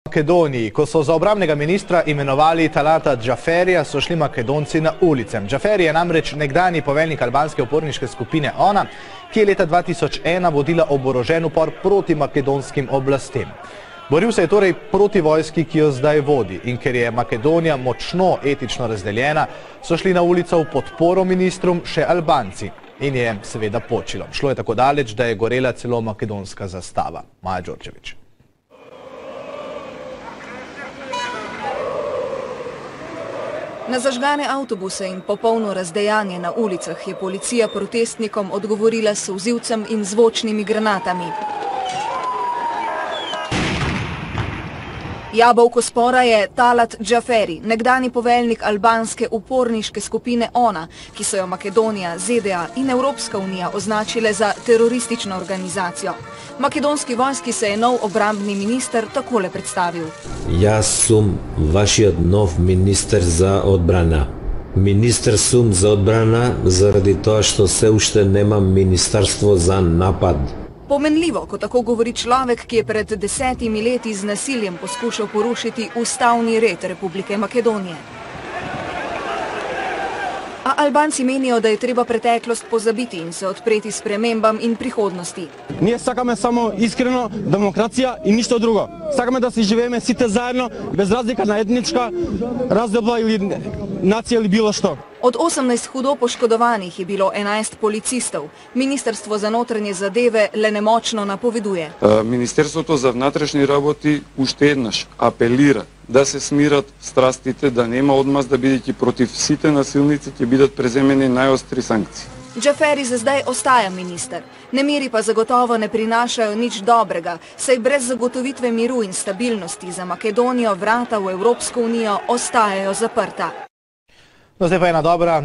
Makedoniji. Ko so za obrambnega ministra imenovali Talata Džaferija, so šli Makedonci na ulice. Džaferi je namreč nekdanji poveljnik albanske uporniške skupine ONA, ki je leta 2001 vodila oborožen upor proti makedonskim oblastem. Boril se je torej proti vojski, ki jo zdaj vodi, in ker je Makedonija močno etično razdeljena, so šli na ulico v podporo ministrom še Albanci. In je seveda počilo. Šlo je tako daleč, da je gorela celo makedonska zastava. Maja Đorđević. Na zažgane avtobuse in popolno razdejanje na ulicah je policija protestnikom odgovorila s solzivcem in zvočnimi granatami. Jabolko spora je Talat Džaferi, nekdanji poveljnik albanske uporniške skupine ONA, ki so jo Makedonija, ZDA in Evropska unija označile za teroristično organizacijo. Makedonski vojski se je nov obrambni minister takole predstavil. Jaz sem vašijat nov minister za odbrana. Minister sem za odbrana zaradi to, što se ušte nema ministarstvo za napad. Pomenljivo, ko tako govori človek, ki je pred 10 leti z nasiljem poskušal porušiti ustavni red Republike Makedonije. A Albanci menijo, da je treba preteklost pozabiti in se odpreti spremembam in prihodnosti. Ние сакаме само искрено демокрација и ништо друго. Сакаме да си живееме сите заедно, без разлика на етничка раздоба или нација или било што. Od 18 hudo poškodovanih je bilo 11 policistov. Ministrstvo za notranje zadeve le nemočno napoveduje. Министерството за внатрешни работи уште еднаш апелира да се смират страстите, да нема одмаз, да бидејќи против сите насилници ќе бидат преземени најостри санкции. Džaferi za zdaj ostaja minister. Nemiri pa zagotovo ne prinašajo nič dobrega, saj brez zagotovitve miru in stabilnosti za Makedonijo vrata v Evropsko unijo ostajajo zaprta. No, zdaj pa ena dobra